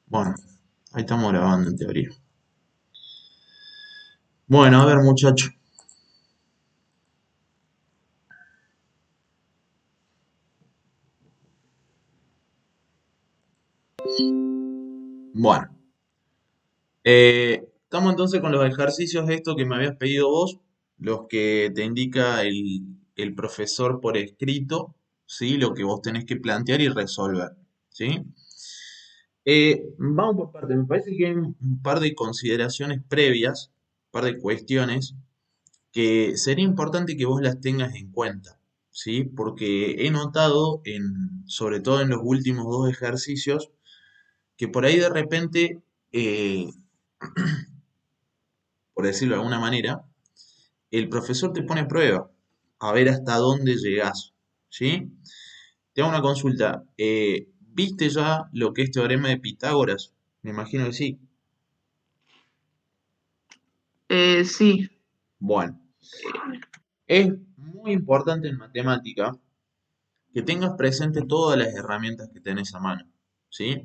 Bueno, ahí estamos grabando en teoría. Bueno, a ver, muchacho. Bueno, estamos entonces con los ejercicios estos que me habías pedido vos, los que te indica el profesor por escrito, ¿sí? Lo que vos tenés que plantear y resolver, ¿sí? Vamos por partes. Me parece que hay un par de consideraciones previas, un par de cuestiones que sería importante que vos las tengas en cuenta, ¿sí? Porque he notado, sobre todo en los últimos dos ejercicios, que por ahí de repente, eh, por decirlo de alguna manera, el profesor te pone a prueba, a ver hasta dónde llegás, ¿sí? Te hago una consulta. ¿Viste ya lo que es teorema de Pitágoras? Me imagino que sí. Sí, Bueno, es muy importante en matemática que tengas presente todas las herramientas que tenés a mano, ¿sí?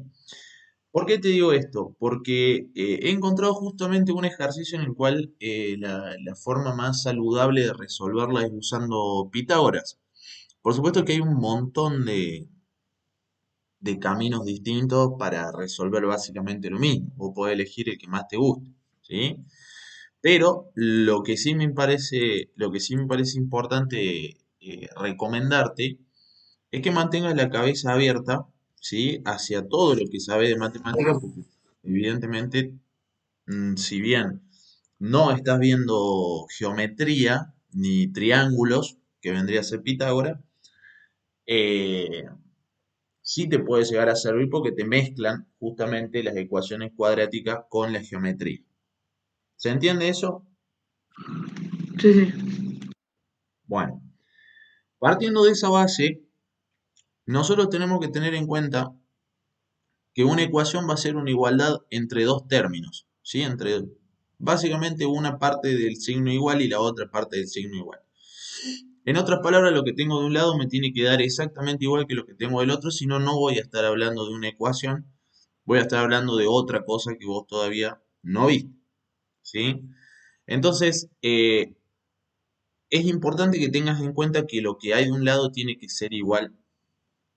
¿Por qué te digo esto? Porque he encontrado justamente un ejercicio en el cual la forma más saludable de resolverla es usando Pitágoras. Por supuesto que hay un montón de caminos distintos para resolver básicamente lo mismo. Vos podés elegir el que más te guste, ¿sí? Pero lo que sí me parece importante recomendarte es que mantengas la cabeza abierta, ¿sí? Hacia todo lo que sabes de matemáticas, porque evidentemente, si bien no estás viendo geometría ni triángulos, que vendría a ser Pitágoras, eh, sí te puede llegar a servir porque te mezclan justamente las ecuaciones cuadráticas con la geometría. ¿Se entiende eso? sí, sí. Bueno, partiendo de esa base, nosotros tenemos que tener en cuenta que una ecuación va a ser una igualdad entre dos términos, ¿sí? Entre básicamente una parte del signo igual y la otra parte del signo igual. En otras palabras, lo que tengo de un lado me tiene que dar exactamente igual que lo que tengo del otro, si no, no voy a estar hablando de una ecuación, voy a estar hablando de otra cosa que vos todavía no viste, ¿sí? Entonces, es importante que tengas en cuenta que lo que hay de un lado tiene que ser igual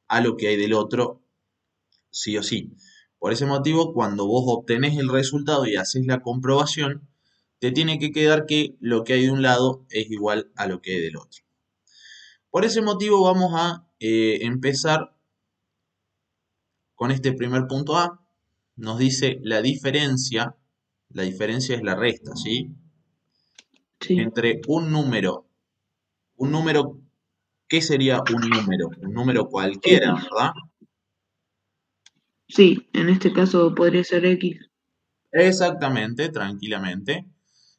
a lo que hay del otro, sí o sí. Por ese motivo, cuando vos obtenés el resultado y haces la comprobación, te tiene que quedar que lo que hay de un lado es igual a lo que hay del otro. Por ese motivo vamos a empezar con este primer punto A. Nos dice la diferencia es la resta, ¿sí? Sí, Entre un número, ¿qué sería un número? Un número cualquiera, X. ¿verdad? Sí, en este caso podría ser X. Exactamente, tranquilamente.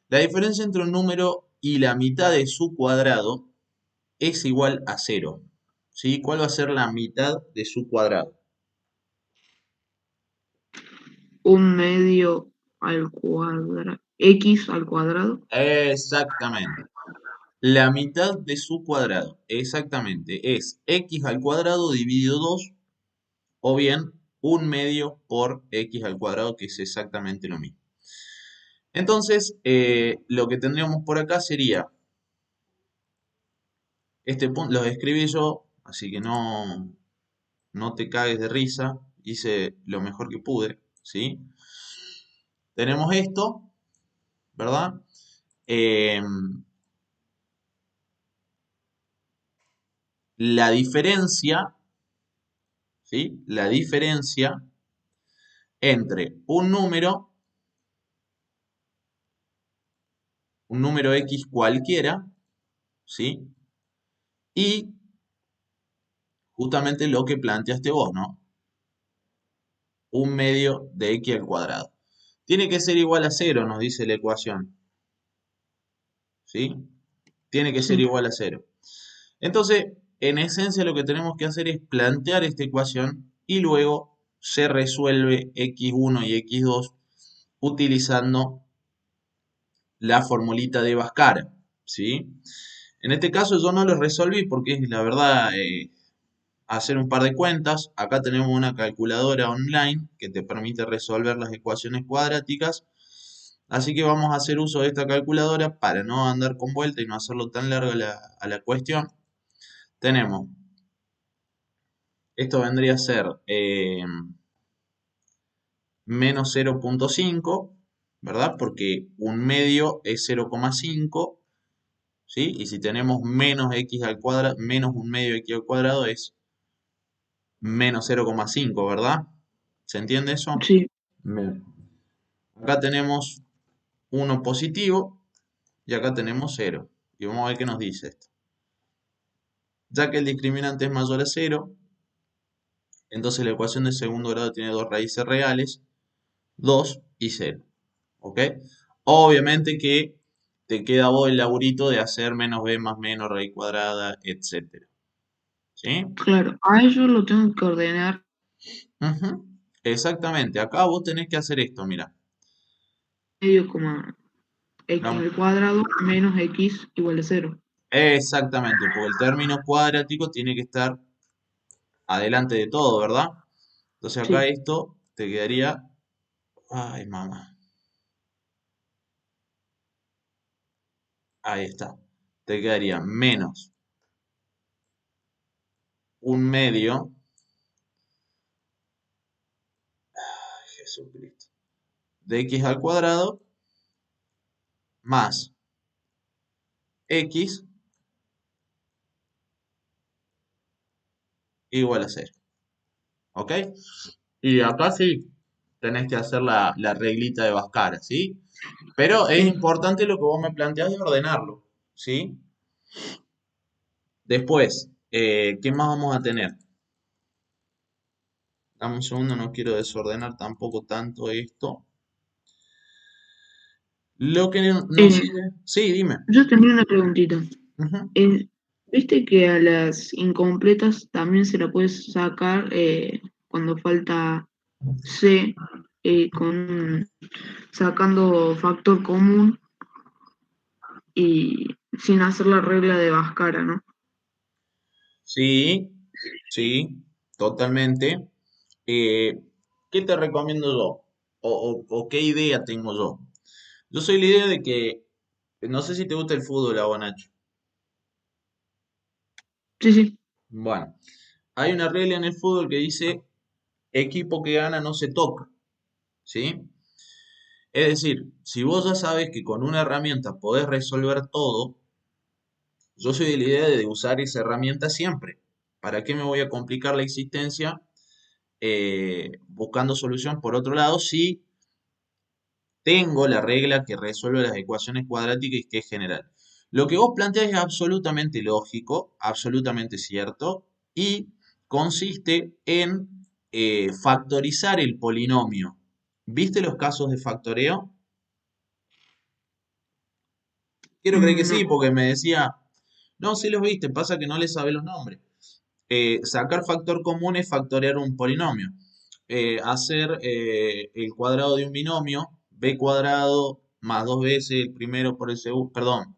La diferencia entre un número y la mitad de su cuadrado es igual a cero. ¿Sí? ¿Cuál va a ser la mitad de su cuadrado? Un medio al cuadrado. X al cuadrado. Exactamente. La mitad de su cuadrado, exactamente, es x al cuadrado dividido 2 o bien un medio por x al cuadrado, que es exactamente lo mismo. Entonces, lo que tendríamos por acá sería, este punto lo escribí yo, así que no te cagues de risa, hice lo mejor que pude, ¿sí? Tenemos esto, ¿verdad? Eh, la diferencia, ¿sí? La diferencia entre un número X cualquiera, ¿sí? Y justamente lo que planteaste vos, ¿no? Un medio de X al cuadrado. Tiene que ser igual a cero, nos dice la ecuación, ¿sí? Tiene que ser Sí, igual a cero. Entonces, en esencia lo que tenemos que hacer es plantear esta ecuación y luego se resuelve x1 y x2 utilizando la formulita de Bhaskara, ¿sí? En este caso yo no lo resolví porque la verdad hacer un par de cuentas. Acá tenemos una calculadora online que te permite resolver las ecuaciones cuadráticas. Así que vamos a hacer uso de esta calculadora para no andar con vuelta y no hacerlo tan larga a la cuestión. Tenemos, esto vendría a ser menos 0,5, ¿verdad? Porque un medio es 0,5, ¿sí? Y si tenemos menos x al cuadrado, menos un medio x al cuadrado es menos 0,5, ¿verdad? ¿Se entiende eso? Sí, Bien. Acá tenemos uno positivo y acá tenemos 0. Y vamos a ver qué nos dice esto. Ya que el discriminante es mayor a 0, entonces la ecuación de segundo grado tiene dos raíces reales, 2 y 0. ¿Ok? Obviamente que te queda a vos el laburito de hacer menos b más menos raíz cuadrada, etcétera. ¿Sí? claro. A ello lo tengo que ordenar Ujú. Exactamente. Acá vos tenés que hacer esto, mira. medio coma x Hagamos- al cuadrado menos x igual a cero. Exactamente, porque el término cuadrático tiene que estar adelante de todo, ¿verdad? Entonces acá Sí, esto te quedaría... Ay, mamá. Ahí está. Te quedaría menos un medio. Ay, Jesucristo. De x al cuadrado más x igual a cero. ¿Ok? Y acá sí tenés que hacer la reglita de Bhaskara, ¿sí? Pero es sí. importante lo que vos me planteás de ordenarlo, ¿sí? Después, ¿qué más vamos a tener? Dame un segundo, no quiero desordenar tampoco tanto esto. Lo que no Eh, sirve. Sí, dime. yo tenía una preguntita. Ujú. Eh, ¿Viste que a las incompletas también se la puedes sacar cuando falta C con sacando factor común y sin hacer la regla de Bhaskara, ¿no? Sí, sí, totalmente. Eh, ¿Qué te recomiendo yo? ¿O qué idea tengo yo? Yo soy la idea de que, no sé si te gusta el fútbol, a Nacho. Sí, sí. Bueno, hay una regla en el fútbol que dice, equipo que gana no se toca, ¿sí? Es decir, si vos ya sabes que con una herramienta podés resolver todo, yo soy de la idea de usar esa herramienta siempre. ¿Para qué me voy a complicar la existencia buscando solución por otro lado si tengo la regla que resuelve las ecuaciones cuadráticas y que es general? Lo que vos planteás es absolutamente lógico, absolutamente cierto, y consiste en factorizar el polinomio. ¿Viste los casos de factoreo? Quiero creer que sí, No. porque me decía, no, sí los viste, pasa que no les sabés los nombres. Sacar factor común es factorear un polinomio. Hacer el cuadrado de un binomio, b cuadrado más dos veces el primero por el segundo, perdón,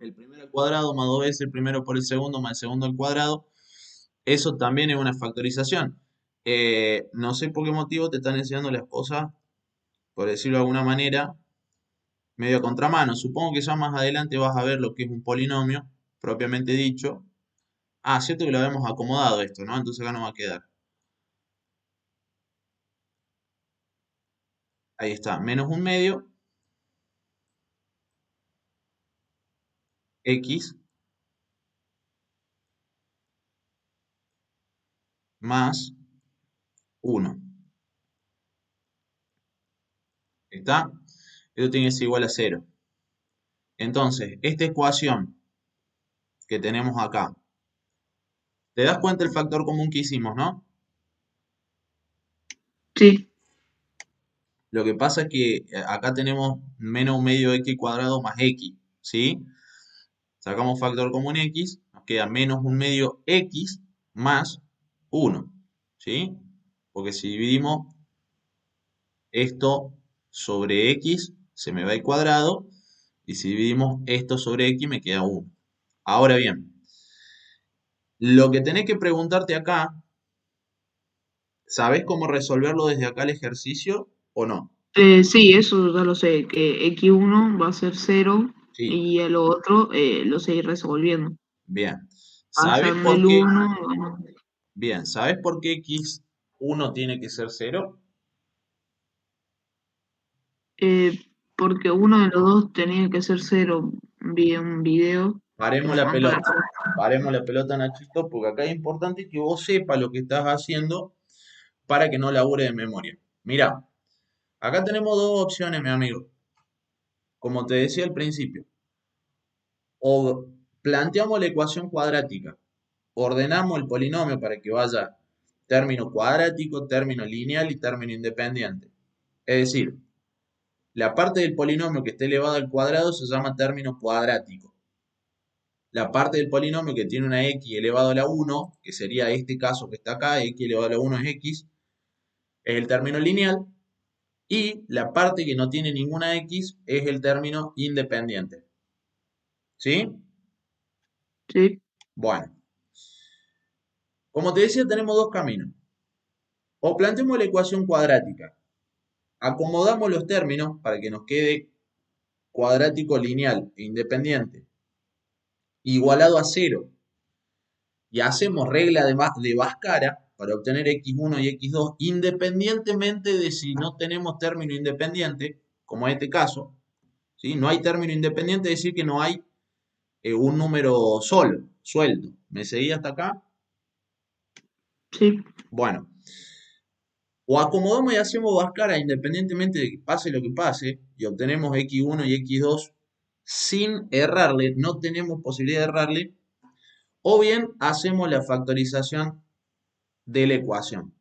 el primero al cuadrado más dos veces el primero por el segundo más el segundo al cuadrado, eso también es una factorización. No sé por qué motivo te están enseñando las cosas, por decirlo de alguna manera, medio a contramano. Supongo que ya más adelante vas a ver lo que es un polinomio, propiamente dicho. Ah, cierto que lo habíamos acomodado esto, ¿no? Entonces acá no va a quedar. Ahí está, menos un medio, x, más uno. ¿Está? Esto tiene que ser igual a cero. Entonces, esta ecuación que tenemos acá, ¿te das cuenta el factor común que hicimos, no? Sí, Lo que pasa es que acá tenemos menos un medio x cuadrado más x, ¿sí? Sacamos factor común x, nos queda menos un medio x más uno, ¿sí? Porque si dividimos esto sobre x, se me va el cuadrado, y si dividimos esto sobre x, me queda uno. Ahora bien, Lo que tenés que preguntarte acá, ¿sabés cómo resolverlo desde acá el ejercicio o no? Sí, eso ya lo sé, que X1 va a ser cero Sí, y a lo otro lo seguir resolviendo. bien. ¿Sabés Pasando por el qué? uno, bueno, Bien, ¿sabés por qué x1 tiene que ser cero? eh, porque uno de los dos tenía que ser cero. Vi un video que Paremos me la mandó la pelota. profe. Paremos la pelota, Nachito, porque acá es importante que vos sepas lo que estás haciendo para que no labure de memoria. Mirá, acá tenemos dos opciones, mi amigo. Como te decía al principio, o planteamos la ecuación cuadrática, ordenamos el polinomio para que vaya término cuadrático, término lineal y término independiente. Es decir, la parte del polinomio que esté elevado al cuadrado se llama término cuadrático. La parte del polinomio que tiene una x elevado a la 1, que sería este caso que está acá, x elevado a la 1 es x, es el término lineal. Y la parte que no tiene ninguna x es el término independiente. ¿Sí? Sí, Bueno, como te decía, tenemos dos caminos. O planteamos la ecuación cuadrática. Acomodamos los términos para que nos quede cuadrático lineal e independiente igualado a cero. Y hacemos regla de Bhaskara para obtener x1 y x2 independientemente de si no tenemos término independiente, como en este caso. ¿Sí? No hay término independiente, es decir que no hay un número solo, suelto. ¿Me seguí hasta acá? sí, Bueno, o acomodamos y hacemos Bhaskara independientemente de que pase lo que pase y obtenemos x1 y x2 sin errarle, no tenemos posibilidad de errarle, o bien hacemos la factorización de la ecuación.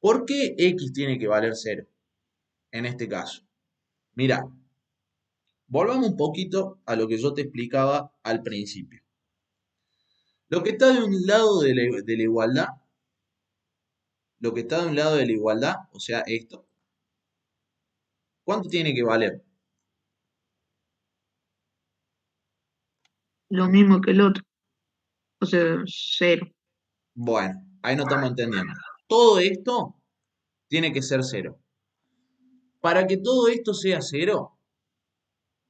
¿Por qué x tiene que valer cero en este caso? Mira, volvamos un poquito a lo que yo te explicaba al principio. Lo que está de un lado de la igualdad, lo que está de un lado de la igualdad, o sea, esto, ¿cuánto tiene que valer? lo mismo que el otro, o sea, cero. Bueno, ahí no estamos entendiendo. Todo esto tiene que ser cero. Para que todo esto sea cero,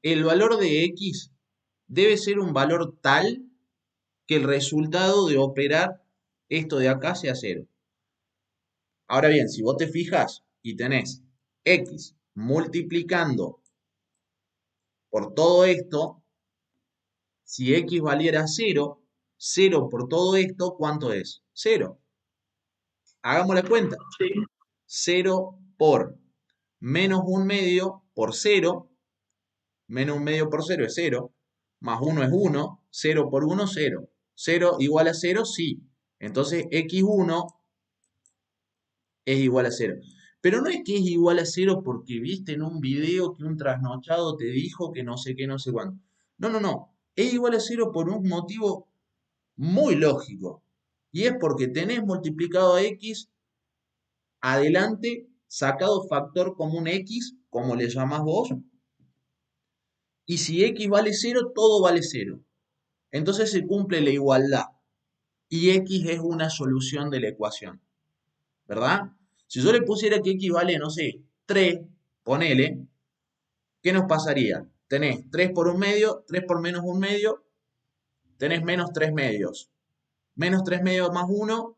el valor de x debe ser un valor tal que el resultado de operar esto de acá sea cero. Ahora bien, si vos te fijas y tenés x multiplicando por todo esto, si x valiera cero, cero por todo esto, ¿cuánto es? Cero. Hagamos la cuenta. Sí, Cero por menos un medio por cero, menos un medio por cero es cero, más uno es uno, cero por uno, cero. Cero igual a cero, sí. Entonces x1 es igual a cero. Pero no es que es igual a cero porque viste en un video que un trasnochado te dijo que no sé qué, no sé cuánto. No, no, no. Es igual a cero por un motivo muy lógico. Y es porque tenés multiplicado a x adelante, sacado factor común x, como le llamás vos. Y si x vale cero, todo vale cero. Entonces se cumple la igualdad. Y x es una solución de la ecuación. ¿Verdad? Si yo le pusiera que x vale, no sé, 3, ponele, ¿qué nos pasaría? Tenés 3 por un medio, 3 por menos un medio, tenés menos 3 medios. Menos 3 medios más uno,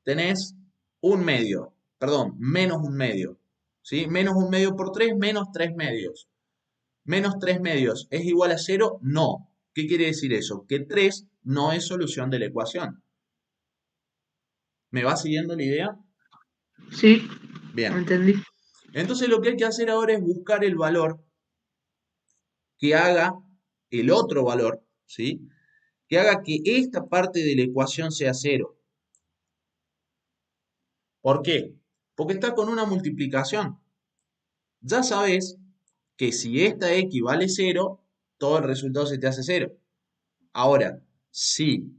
tenés un medio. Perdón, menos un medio. ¿Sí? Menos un medio por 3, menos 3 medios. Menos 3 medios es igual a cero, no. ¿Qué quiere decir eso? Que 3 no es solución de la ecuación. ¿Me va siguiendo la idea? sí, Bien. entendí. Entonces lo que hay que hacer ahora es buscar el valor que haga el otro valor, ¿sí? Que haga que esta parte de la ecuación sea cero. ¿Por qué? Porque está con una multiplicación. Ya sabes que si esta x vale cero, todo el resultado se te hace cero. Ahora, si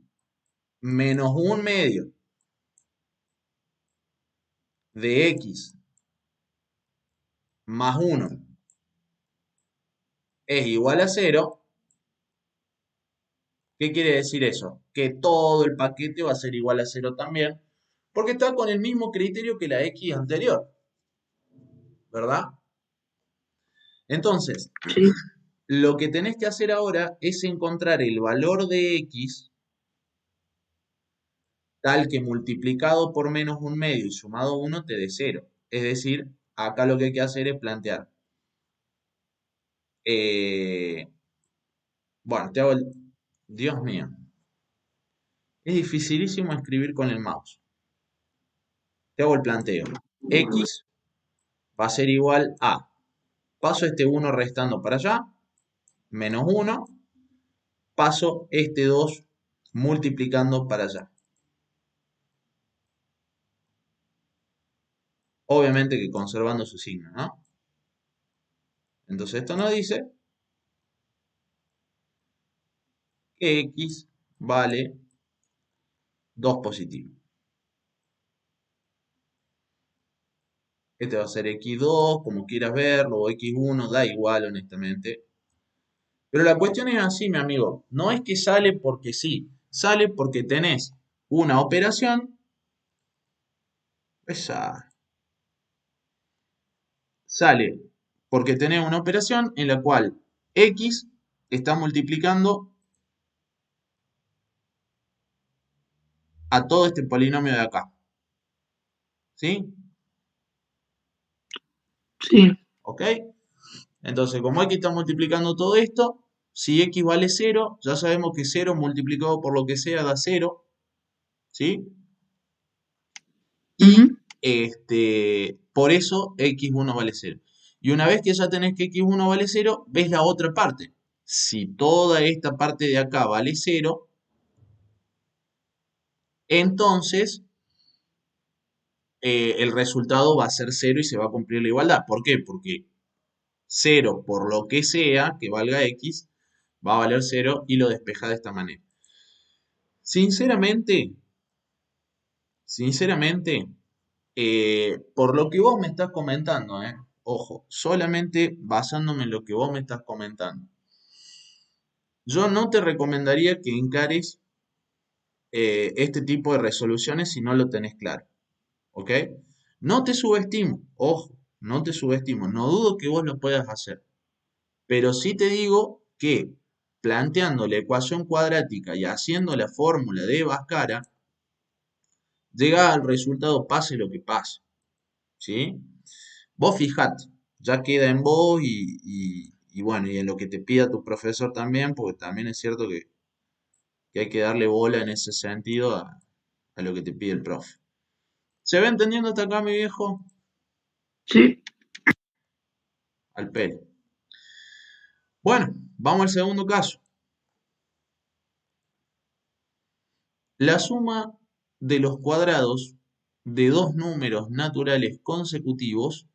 menos un medio de x más uno es igual a cero, ¿Qué quiere decir eso? Que todo el paquete va a ser igual a cero también, porque está con el mismo criterio que la x anterior, ¿verdad? Entonces, Sí. lo que tenés que hacer ahora es encontrar el valor de x tal que multiplicado por menos un medio y sumado uno te dé cero. Es decir, acá lo que hay que hacer es plantear. eh, bueno, te hago el... Dios mío, es dificilísimo escribir con el mouse. Te hago el planteo. X va a ser igual a, paso este uno restando para allá, menos uno, paso este 2 multiplicando para allá. Obviamente que conservando su signo, ¿no? Entonces esto nos dice que x vale 2 positivo. Este va a ser x2, como quieras verlo, o x1, da igual honestamente. Pero la cuestión es así, mi amigo. No es que sale porque sí, sale porque tenés una operación. Esa sale porque tenés una operación en la cual x está multiplicando a todo este polinomio de acá. ¿Sí? Sí. ¿Ok? Entonces, como x está multiplicando todo esto, si x vale cero, ya sabemos que cero multiplicado por lo que sea da cero. ¿Sí? Y Ujú. por eso x1 vale cero. Y una vez que ya tenés que x1 vale cero, ves la otra parte. Si toda esta parte de acá vale cero, entonces el resultado va a ser cero y se va a cumplir la igualdad. ¿Por qué? Porque cero por lo que sea que valga x va a valer cero y lo despeja de esta manera. Sinceramente, sinceramente, por lo que vos me estás comentando, ojo, solamente basándome en lo que vos me estás comentando, yo no te recomendaría que encares este tipo de resoluciones si no lo tenés claro, ¿ok? No te subestimo, ojo, no te subestimo, no dudo que vos lo puedas hacer, pero sí te digo que planteando la ecuación cuadrática y haciendo la fórmula de Bhaskara, llega al resultado pase lo que pase, ¿sí? Vos fijate, ya queda en vos y bueno, y en lo que te pida tu profesor también, porque también es cierto que hay que darle bola en ese sentido a lo que te pide el profe. ¿Se va entendiendo hasta acá, mi viejo? Sí. Al pelo. Bueno, vamos al segundo caso. La suma de los cuadrados de dos números naturales consecutivos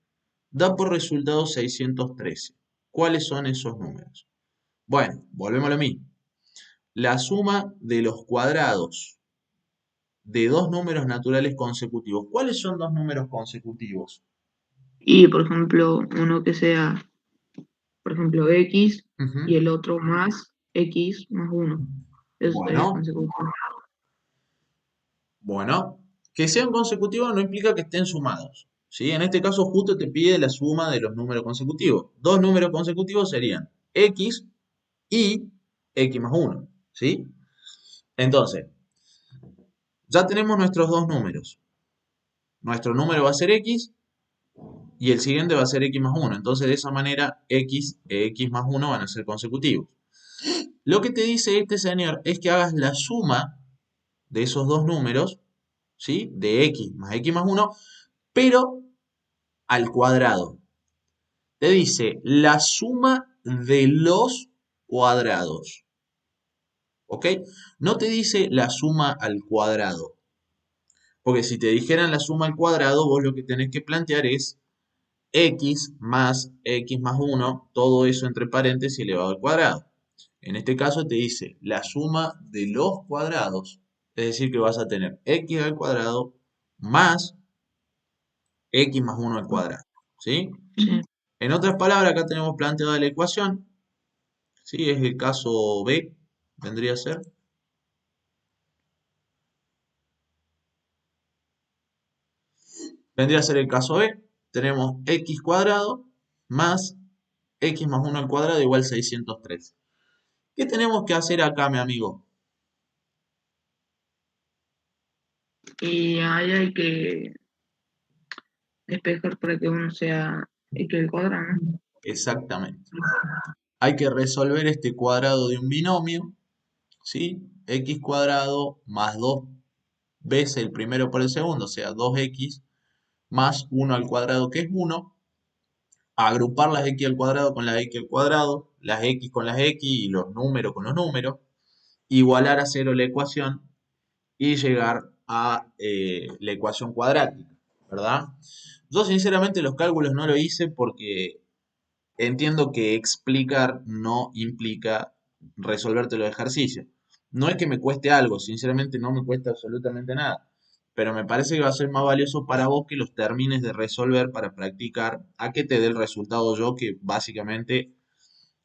da por resultado 613. ¿Cuáles son esos números? Bueno, volvemos a lo mismo. La suma de los cuadrados de dos números naturales consecutivos. ¿Cuáles son dos números consecutivos? Y por ejemplo, uno que sea, por ejemplo, x y Ujú. el otro más x más uno. Eso sería Bueno, consecutivo. bueno, que sean consecutivos no implica que estén sumados. ¿Sí? En este caso justo te pide la suma de los números consecutivos. Dos números consecutivos serían x y x más uno. ¿Sí? Entonces, ya tenemos nuestros dos números. Nuestro número va a ser x y el siguiente va a ser x más uno. Entonces, de esa manera, x e x más uno van a ser consecutivos. Lo que te dice este señor es que hagas la suma de esos dos números, ¿sí? De x más uno, pero al cuadrado. Te dice la suma de los cuadrados, ¿ok? No te dice la suma al cuadrado, porque si te dijeran la suma al cuadrado, vos lo que tenés que plantear es x más uno, todo eso entre paréntesis elevado al cuadrado. En este caso te dice la suma de los cuadrados, es decir que vas a tener x al cuadrado más x más uno al cuadrado, ¿sí? Sí. En otras palabras, acá tenemos planteada la ecuación, ¿sí? Es el caso B, vendría a ser. Vendría a ser el caso B. Tenemos x cuadrado más x más 1 al cuadrado igual 613. ¿Qué tenemos que hacer acá, mi amigo? Y ahí hay que despejar para que uno sea x al cuadrado, ¿no? Exactamente. Hay que resolver este cuadrado de un binomio, ¿sí? X cuadrado más 2 veces el primero por el segundo, o sea, 2x más 1 al cuadrado, que es 1. Agrupar las x al cuadrado con las x al cuadrado, las x con las x y los números con los números, igualar a cero la ecuación y llegar a la ecuación cuadrática, ¿verdad? Yo sinceramente los cálculos no lo hice porque entiendo que explicar no implica resolverte los ejercicios. No es que me cueste algo, sinceramente no me cuesta absolutamente nada, pero me parece que va a ser más valioso para vos que los termines de resolver para practicar a que te dé el resultado yo, que básicamente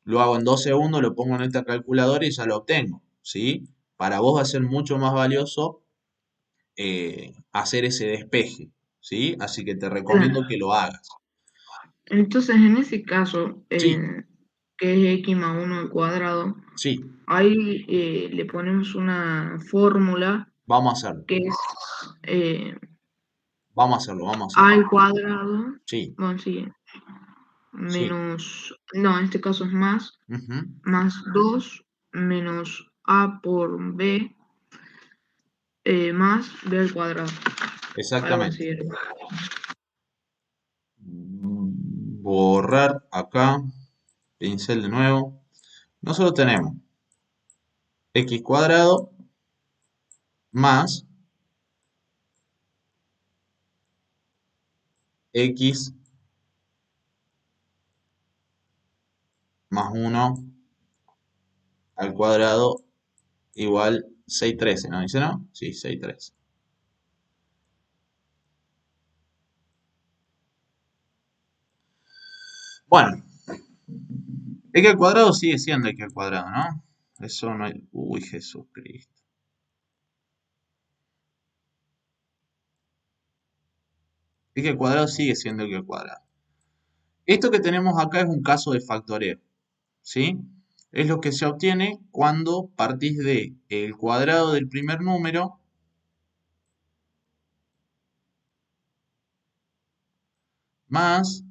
lo hago en 2 segundos, lo pongo en esta calculadora y ya lo obtengo, ¿sí? Para vos va a ser mucho más valioso hacer ese despeje, ¿sí? Así que te recomiendo Claro. que lo hagas. Entonces, en ese caso, Sí, que es x más 1 al cuadrado, sí, ahí le ponemos una fórmula vamos a hacerlo, que es eh, vamos a hacerlo, vamos a a hacerlo. al cuadrado, Sí, bueno, sí, sí. menos, no, en este caso es Ujú, más 2 menos a por b más b al cuadrado, algo exactamente. así. Borrar acá, pincel de nuevo. Nosotros tenemos x cuadrado más x más 1 al cuadrado igual 613, ¿no dice no? Sí, 613. Bueno, x al cuadrado sigue siendo x al cuadrado, ¿no? Eso no hay... Uy, Jesucristo. X al cuadrado sigue siendo x al cuadrado. Esto que tenemos acá es un caso de factoreo, ¿sí? Es lo que se obtiene cuando partís de el cuadrado del primer número más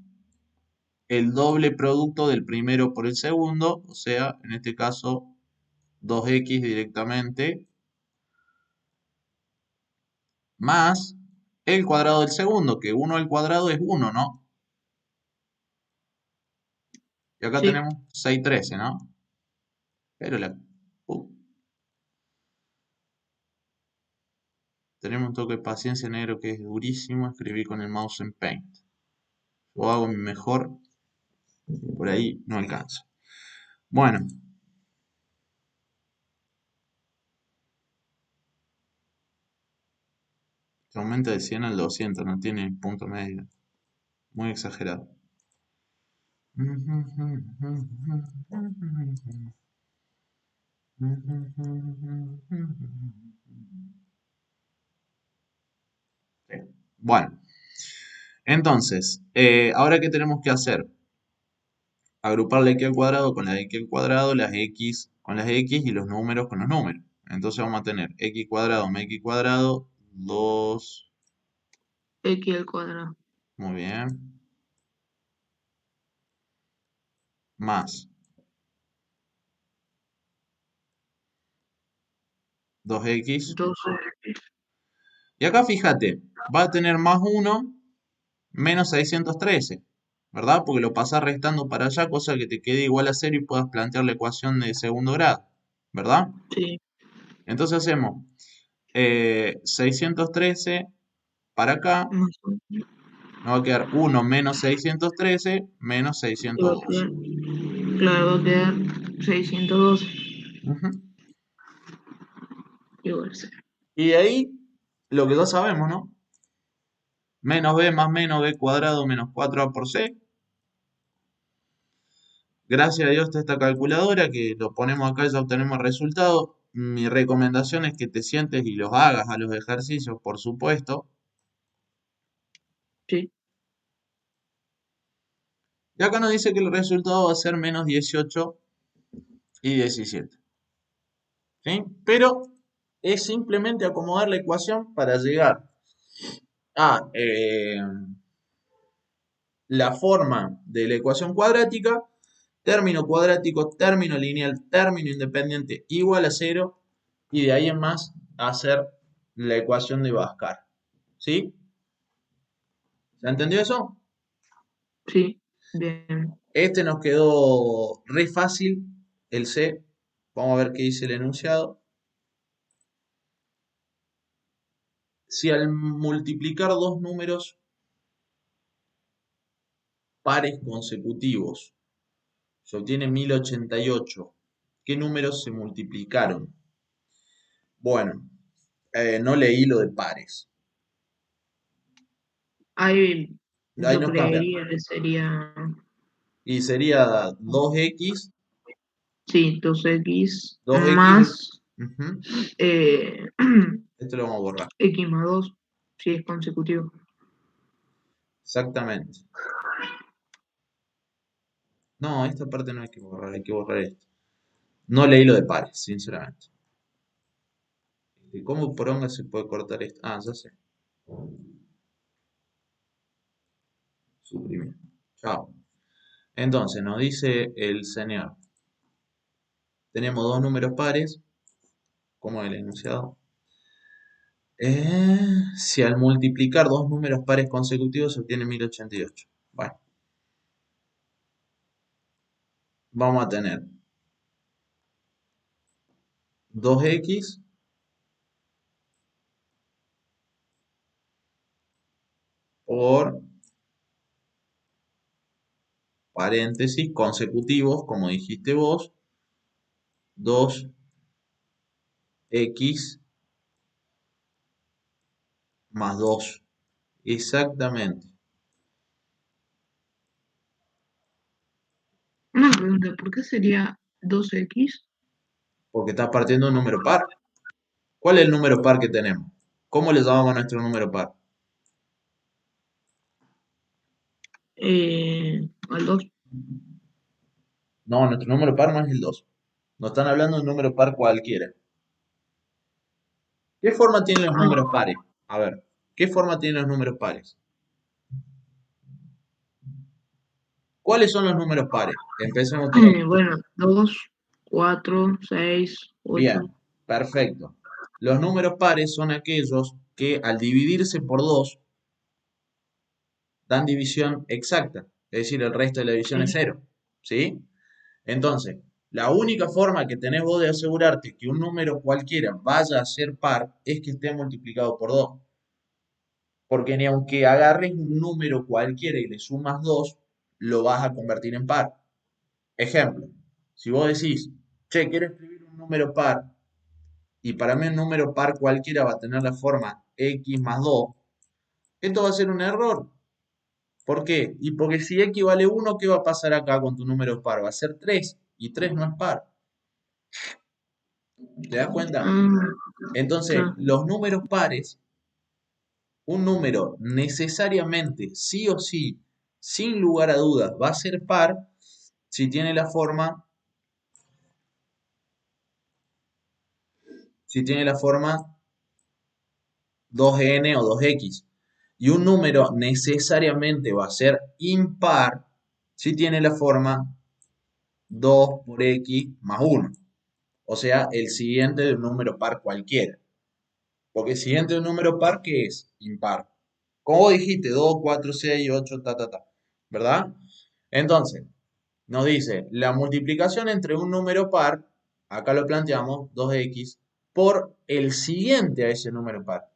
el doble producto del primero por el segundo, o sea, en este caso 2x directamente, más el cuadrado del segundo, que 1 al cuadrado es 1, ¿no? Y acá Sí, tenemos 613, ¿no? Pero uh, tenemos un toque de paciencia negro que es durísimo escribir con el mouse en Paint. Yo hago mi mejor, por ahí no alcanzo. Bueno, se aumenta de 100 al 200, no tiene punto medio. Muy exagerado. Sí. Bueno, entonces, ahora ¿qué tenemos que hacer? Agrupar la x al cuadrado con la x al cuadrado, las x con las x y los números con los números. Entonces vamos a tener x cuadrado más x cuadrado, 2, x al cuadrado. muy bien, más 2x. 12, Y acá fíjate, va a tener más 1 menos 613, ¿verdad? Porque lo pasás restando para allá, cosa que te quede igual a 0 y puedas plantear la ecuación de segundo grado, ¿verdad? sí, Entonces hacemos 613 para acá, más nos va a quedar 1 menos 613 menos y va a 612. quedar, claro, va a quedar 612 Ujú. igual cero. Y de ahí, lo que ya sabemos, ¿no? Menos b más menos b cuadrado menos 4a por c. Gracias a Dios está esta calculadora que lo ponemos acá y ya obtenemos resultados. Mi recomendación es que te sientes y los hagas a los ejercicios, por supuesto. Sí, Y acá nos dice que el resultado va a ser menos 18 y 17. ¿Sí? Pero es simplemente acomodar la ecuación para llegar a la forma de la ecuación cuadrática, término cuadrático, término lineal, término independiente igual a cero, y de ahí en más hacer la ecuación de Bhaskara. ¿Sí? ¿Se entendió eso? sí, bien. Este nos quedó re fácil, el C. Vamos a ver qué dice el enunciado. Si al multiplicar dos números pares consecutivos se obtiene 1088, ¿qué números se multiplicaron? Bueno, no leí lo de pares. Ahí Ahí lo nos que cambian. leería sería, Y sería 2x, sí, 2x 2x, más ujú, eh, esto lo vamos a borrar. x más 2 si es consecutivo. Exactamente. No, esta parte no hay que borrar esto. No leí lo de pares, sinceramente. ¿Cómo poronga se puede cortar esto? Ah, ya sé. Suprimir. Chao. Entonces, nos dice el señor. Tenemos dos números pares, como el enunciado. Si al multiplicar dos números pares consecutivos se obtiene 1088. Bueno, vamos a tener 2x por paréntesis consecutivos, como dijiste vos, 2x más 2. Exactamente. Una pregunta, ¿por qué sería 2x? Porque estás partiendo de un número par. ¿Cuál es el número par que tenemos? ¿Cómo le llamamos a nuestro número par? Al 2. No, nuestro número par no es el 2. Nos están hablando de un número par cualquiera. ¿Qué forma tienen los números Ah, pares? A ver, ¿qué forma tienen los números pares? ¿Cuáles son los números pares? Empecemos por ahí. bueno, 2 4 6 8. Bien, perfecto. Los números pares son aquellos que al dividirse por 2 dan división exacta, es decir, el resto de la división es Sí. cero. ¿Sí? Entonces, la única forma que tenés vos de asegurarte que un número cualquiera vaya a ser par es que esté multiplicado por 2. Porque ni aunque agarres un número cualquiera y le sumas 2, lo vas a convertir en par. Ejemplo, si vos decís, che, quiero escribir un número par, y para mí un número par cualquiera va a tener la forma x más 2, esto va a ser un error. ¿Por qué? Y porque si x vale 1, ¿qué va a pasar acá con tu número par? Va a ser 3, y 3 no es par. ¿Te das cuenta? Ah, Entonces, claro. los números pares, un número necesariamente, sí o sí, sin lugar a dudas, va a ser par si tiene la forma, si tiene la forma 2n o 2x. Y un número necesariamente va a ser impar si tiene la forma 2 por x más 1. O sea, el siguiente de un número par cualquiera. Porque el siguiente de un número par, ¿qué es? Impar. Como dijiste, 2, 4, 6, 8, ta, ta, ta. ¿Verdad? Entonces, nos dice la multiplicación entre un número par, acá lo planteamos, 2x, por el siguiente a ese número par.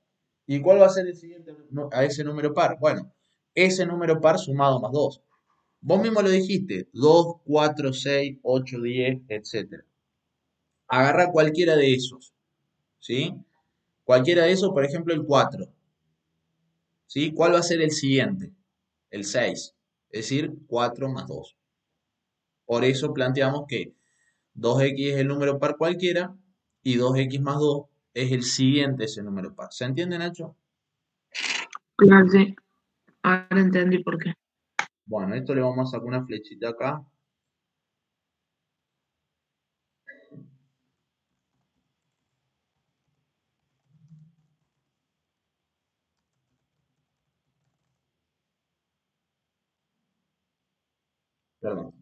¿Y cuál va a ser el siguiente a ese número par? Bueno, ese número par sumado más 2. Vos mismo lo dijiste, 2, 4, 6, 8, 10, etc. Agarra cualquiera de esos, ¿sí? Cualquiera de esos, por ejemplo, el 4, ¿sí? ¿Cuál va a ser el siguiente? El 6, es decir, 4 más 2. Por eso planteamos que 2x es el número par cualquiera y 2x más 2 es el siguiente ese número par. ¿Se entiende, Nacho? Claro, sí. Ahora entendí por qué. Bueno, esto le vamos a sacar una flechita acá. Perdón.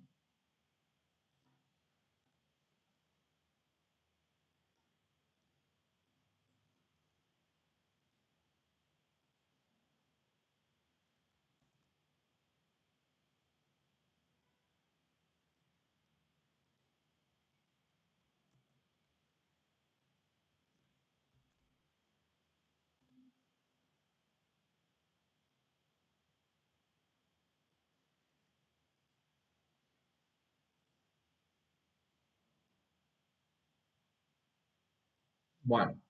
Bueno,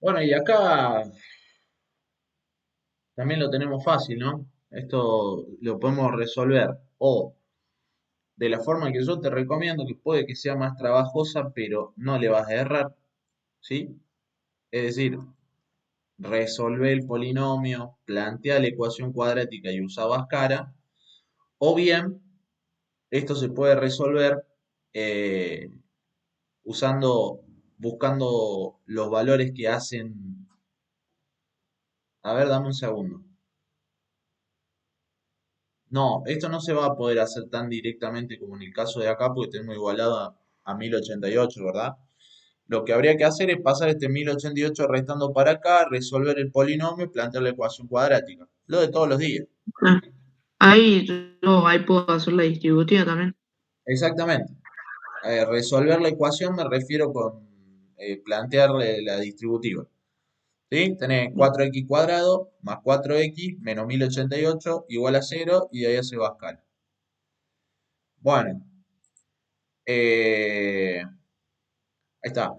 bueno, y acá también lo tenemos fácil, ¿no? Esto lo podemos resolver o de la forma que yo te recomiendo, que puede que sea más trabajosa, pero no le vas a errar, ¿sí? Es decir, resolver el polinomio, plantea la ecuación cuadrática y usa Bhaskara, o bien esto se puede resolver eh, usando, buscando los valores que hacen. A ver, dame un segundo. No, esto no se va a poder hacer tan directamente como en el caso de acá, porque tenemos igualado a 1088, ¿verdad? Lo que habría que hacer es pasar este 1088 restando para acá, resolver el polinomio y plantear la ecuación cuadrática. Lo de todos los días. Ah, ahí ahí puedo hacer la distributiva también. Exactamente. Resolver la ecuación me refiero con plantearle la distributiva. ¿Sí? Tenés 4x cuadrado más 4x menos 1088 igual a 0 y de ahí se va a escalar. Bueno, ahí está.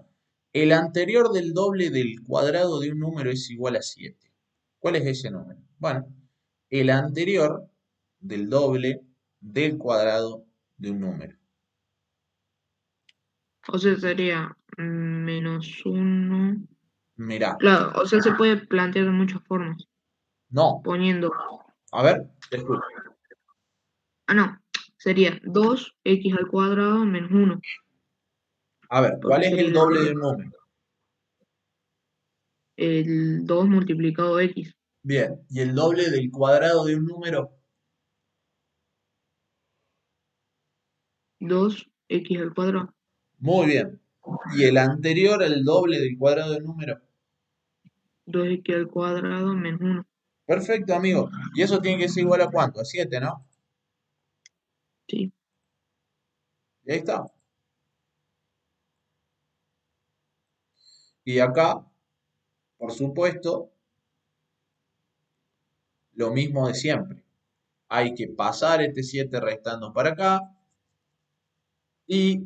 El anterior del doble del cuadrado de un número es igual a 7. ¿Cuál es ese número? Bueno, el anterior del doble del cuadrado de un número. O sea, sería -1. Mirá, Claro, o sea, se puede plantear de muchas formas. no. Poniendo, A ver, te escucho. no, sería 2x² menos 1, A ver, ¿cuál porque es sería el el doble de anterior. un número? El 2 multiplicado x, Bien, ¿y el doble del cuadrado de un número? 2x². Muy bien. ¿Y el anterior, el doble del cuadrado de un número? 2x² menos 1. Perfecto, amigo. ¿Y eso tiene que ser igual a cuánto? A 7, ¿no? Sí, Y ahí está. Y acá, por supuesto, lo mismo de siempre. Hay que pasar este 7 restando para acá y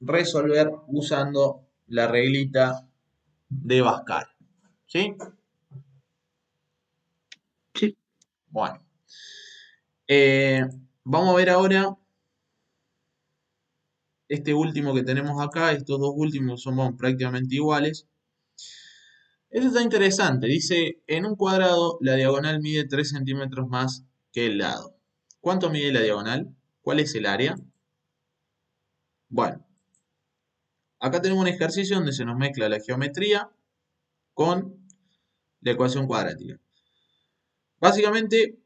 resolver usando la reglita de Bhaskara. ¿Sí? sí, Bueno. Eh, vamos a ver ahora este último que tenemos acá. Estos dos últimos son prácticamente iguales. Este está interesante. Dice, en un cuadrado la diagonal mide 3 centímetros más que el lado. ¿Cuánto mide la diagonal? ¿Cuál es el área? Bueno, acá tenemos un ejercicio donde se nos mezcla la geometría con la ecuación cuadrática. Básicamente,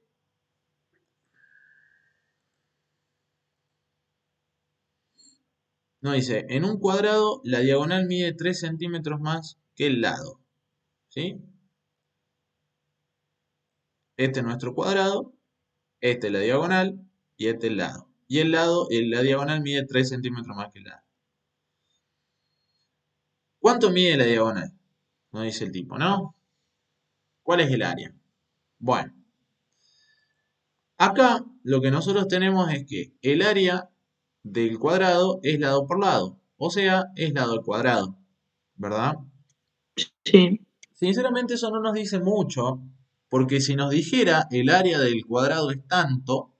nos dice, en un cuadrado la diagonal mide 3 centímetros más que el lado. ¿Sí? Este es nuestro cuadrado, este es la diagonal y este es el lado. Y el lado, la diagonal mide 3 centímetros más que el lado. ¿Cuánto mide la diagonal? Nos dice el tipo, ¿no? ¿Cuál es el área? Bueno, acá lo que nosotros tenemos es que el área del cuadrado es lado por lado, o sea, es lado al cuadrado, ¿verdad? sí. Sinceramente eso no nos dice mucho, porque si nos dijera el área del cuadrado es tanto,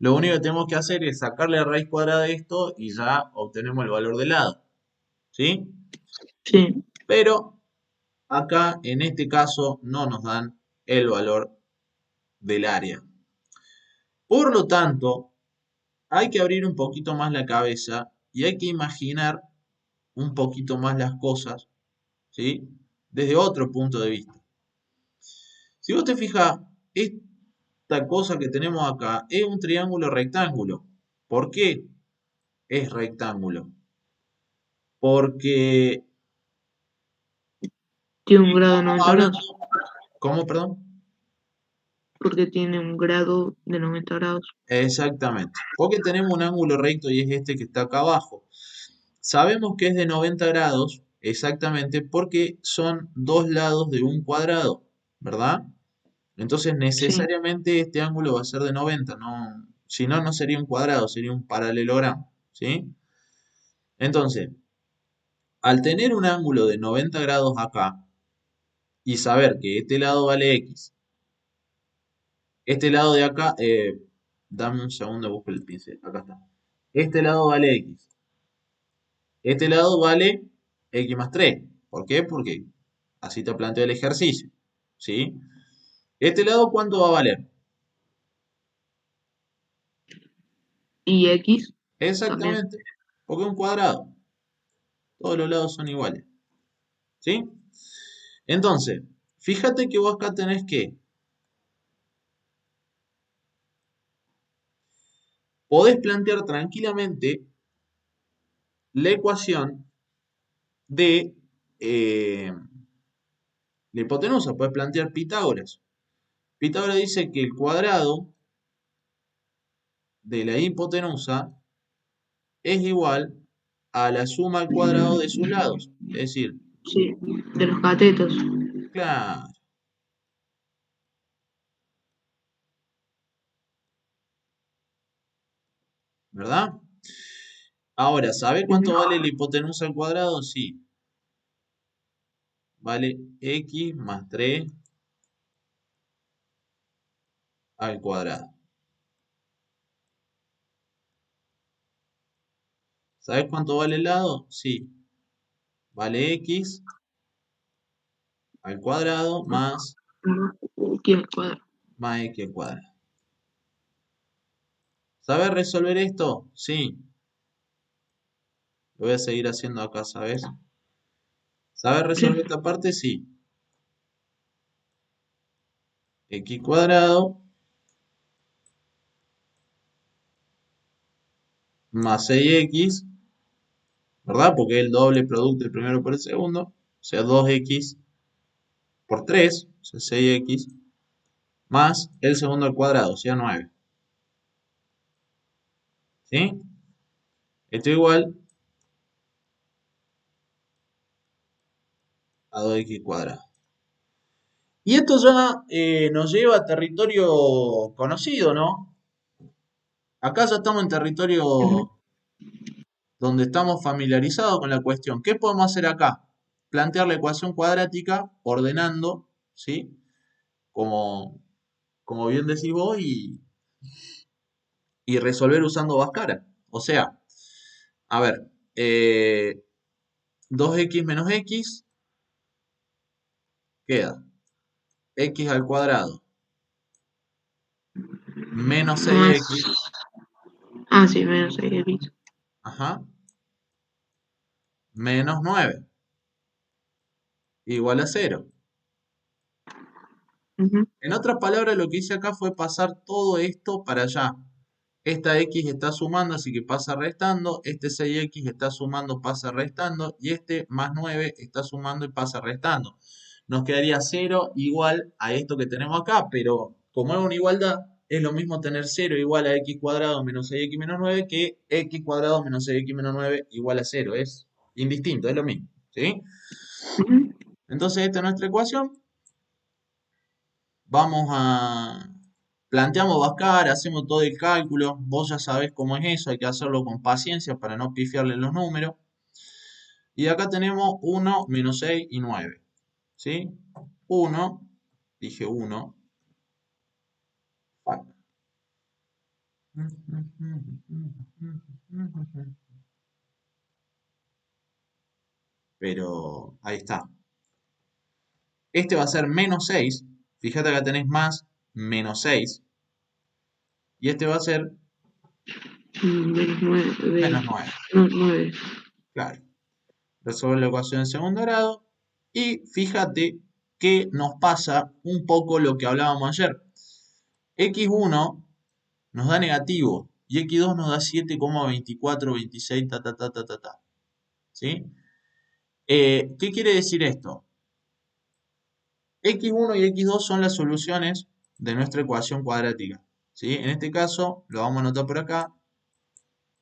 Lo único que tenemos que hacer es sacarle la raíz cuadrada de esto y ya obtenemos el valor del lado, ¿sí? Sí, Pero acá, en este caso, no nos dan el valor del área. Por lo tanto, hay que abrir un poquito más la cabeza y hay que imaginar un poquito más las cosas, ¿sí? Desde otro punto de vista. Si vos te fijas, esta cosa que tenemos acá es un triángulo rectángulo. ¿Por qué es rectángulo? Porque tiene un grado de estamos 90 hablando... grados, ¿Cómo, perdón? porque tiene un grado de 90 grados. Exactamente. Porque tenemos un ángulo recto y es este que está acá abajo. Sabemos que es de 90 grados exactamente porque son dos lados de un cuadrado, ¿verdad? Entonces Sí, necesariamente este ángulo va a ser de 90, no, si no, no sería un cuadrado, sería un paralelogramo, ¿sí? Entonces, al tener un ángulo de 90 grados acá y saber que este lado vale x, este lado de acá, dame un segundo, busco el pincel, acá está. Este lado vale x, este lado vale x más 3. ¿Por qué? Porque así te planteo el ejercicio, ¿sí? Este lado, ¿cuánto va a valer? y X también. Exactamente, porque es un cuadrado. Todos los lados son iguales, ¿sí? Entonces, fíjate que vos acá tenés que, podés plantear tranquilamente la ecuación de la hipotenusa, podés plantear Pitágoras. Pitágoras dice que el cuadrado de la hipotenusa es igual a la suma al cuadrado de sus lados. Es decir, Sí, de los catetos. claro, ¿verdad? Ahora, ¿sabe Ujú. cuánto vale la hipotenusa al cuadrado? Sí, vale x más 3 al cuadrado. ¿Sabes cuánto vale el lado? Sí, vale x al cuadrado Aquí al cuadrado. más x al cuadrado. ¿Sabes resolver esto? Sí, lo voy a seguir haciendo acá, ¿sabes? ¿Sabes Sí. resolver esta parte? Sí. X cuadrado más 6x, ¿verdad? Porque es el doble producto del primero por el segundo. O sea, 2x por 3, o sea, 6x, más el segundo al cuadrado, o sea, 9. ¿Sí? Esto igual a 2x cuadrado. Y esto ya nos lleva a territorio conocido, ¿no? Acá ya estamos en territorio Ujú. donde estamos familiarizados con la cuestión. ¿Qué podemos hacer acá? Plantear la ecuación cuadrática ordenando, ¿sí? Como, como bien decís vos, y resolver usando Bhaskara. O sea, a ver, 2x menos x queda x al cuadrado menos Más. 6x, Ah, sí, menos 6X. ajá, menos 9 igual a 0. Ujú. En otras palabras, lo que hice acá fue pasar todo esto para allá. Esta x está sumando, así que pasa restando. Este 6x está sumando, pasa restando. Y este más 9 está sumando y pasa restando. Nos quedaría 0 igual a esto que tenemos acá, pero como es una igualdad, es lo mismo tener 0 igual a x cuadrado menos 6x menos 9 que x cuadrado menos 6x menos 9 igual a 0. Es indistinto, es lo mismo. ¿Sí? Ujú. Entonces esta es nuestra ecuación. Vamos a... Planteamos Bhaskara, hacemos todo el cálculo. Vos ya sabés cómo es eso, hay que hacerlo con paciencia para no pifiarle los números. Y acá tenemos 1, menos 6 y 9. ¿Sí? 1, dije 1, Pero ahí está. Este va a ser menos 6. Fíjate que tenés más menos 6. Y este va a ser Menos menos 9. 9. No, 9. Claro. Resolver la ecuación en segundo grado. Y fíjate que nos pasa un poco lo que hablábamos ayer. X1 nos da negativo y X2 nos da 7,2426 ta, ta, ta, ta, ta, ta. ¿Sí? ¿Qué quiere decir esto? X1 y X2 son las soluciones de nuestra ecuación cuadrática. ¿Sí? En este caso, lo vamos a anotar por acá.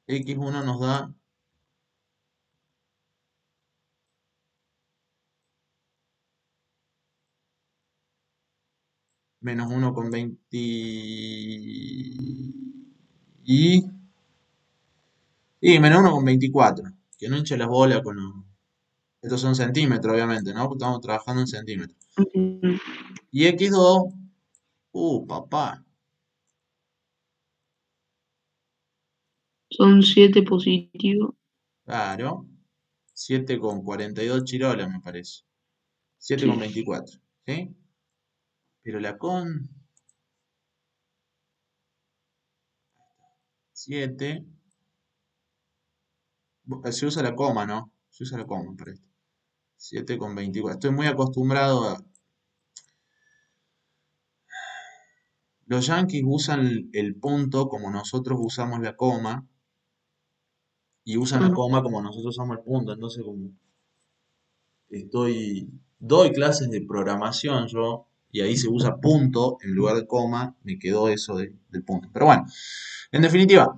X1 nos da menos 1,20 y menos 1,24. Que no hinche las bolas con los... Estos son centímetros, obviamente, ¿no? Porque estamos trabajando en centímetros. Y X2, papá. Son 7 positivos. Claro. 7,42 chirolas, me parece. siete Sí. coma veinticuatro, ¿sí? Pero la con 7, se usa la coma, ¿no? Se usa la coma para esto. 7,24. Estoy muy acostumbrado a... Los yankees usan el punto como nosotros usamos la coma y usan la Ah, coma como nosotros usamos el punto. Entonces, como doy clases de programación yo y ahí se usa punto en lugar de coma, me quedó eso del punto. Pero bueno, en definitiva,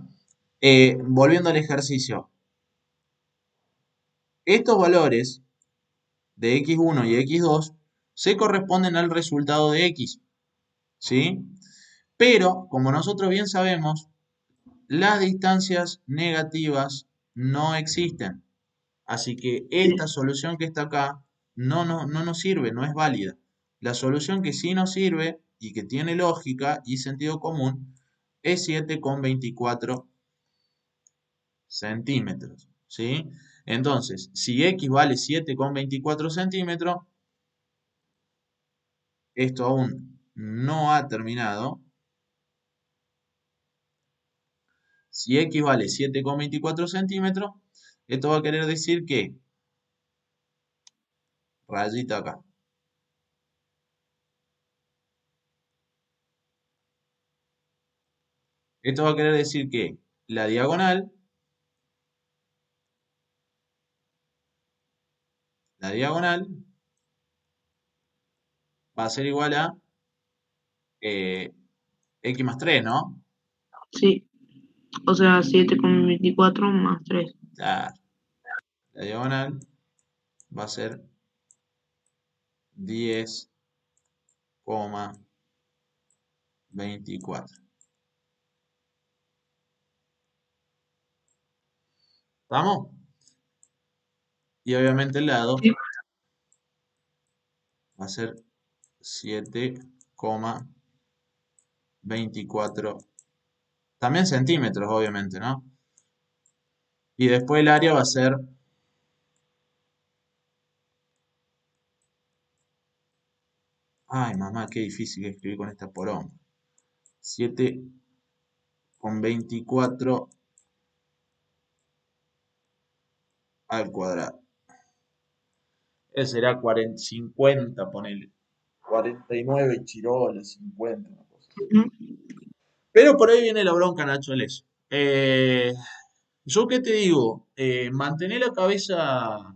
volviendo al ejercicio, estos valores de x1 y x2 se corresponden al resultado de x, ¿sí? Pero, como nosotros bien sabemos, las distancias negativas no existen. Así que sí. esta solución que está acá no nos sirve, no es válida. La solución que sí nos sirve y que tiene lógica y sentido común es 7,24 centímetros, ¿sí? Entonces, si x vale 7,24 centímetros, esto aún no ha terminado. Si x vale 7,24 centímetros, esto va a querer decir que, rayita acá, esto va a querer decir que la diagonal va a ser igual a eh, x más 3, ¿no? Sí. O sea, 7,24 más 3. La, la diagonal va a ser 10,24. ¿Vamos? Y obviamente el lado Sí. va a ser 7,24. También centímetros, obviamente, ¿no? Y después el área va a ser... Ay, mamá, qué difícil que escribir con esta poronga. 7,24 al cuadrado. Ese será 40, 50, ponele. 49 chirolas, 50, una cosa así. Ujú. Pero por ahí viene la bronca, Nacho, el eso. Yo qué te digo, mantén la cabeza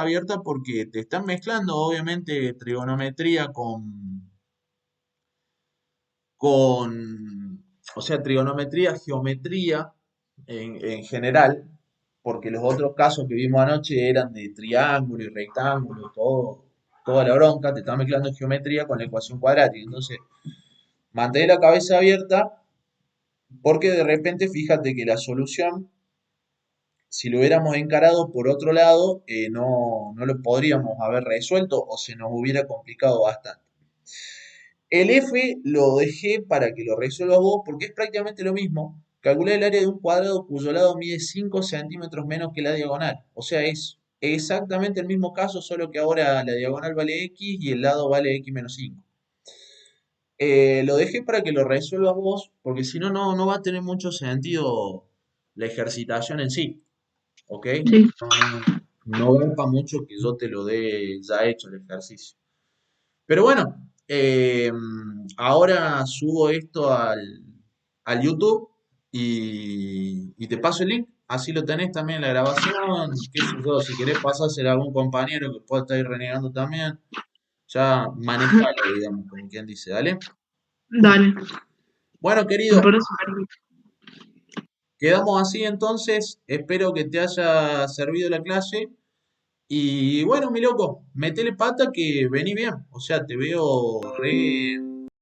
abierta porque te están mezclando, obviamente, trigonometría o sea, trigonometría, geometría en general, porque los otros casos que vimos anoche eran de triángulo y rectángulo, toda la bronca, te está mezclando geometría con la ecuación cuadrática. Entonces, mantén la cabeza abierta porque de repente fíjate que la solución, si lo hubiéramos encarado por otro lado, no lo podríamos haber resuelto o se nos hubiera complicado bastante. El F lo dejé para que lo resuelvas vos porque es prácticamente lo mismo. Calcular el área de un cuadrado cuyo lado mide 5 centímetros menos que la diagonal. O sea, es exactamente el mismo caso, solo que ahora la diagonal vale x y el lado vale x menos 5. Lo dejé para que lo resuelvas vos, porque si no, no va a tener mucho sentido la ejercitación en sí, ¿ok? Sí. No va para mucho que yo te lo dé ya hecho el ejercicio. Pero bueno, ahora subo esto al YouTube y te paso el link. Así lo tenés también en la grabación. Qué sé yo, si querés pasáselo a algún compañero que pueda estar ahí renegando también. Ya manejalo, digamos, como quien dice, ¿dale? Dale, Bueno, me querido, parece perfecto. quedamos así entonces. Espero que te haya servido la clase. Y bueno, mi loco, metele pata que vení bien. O sea, te veo re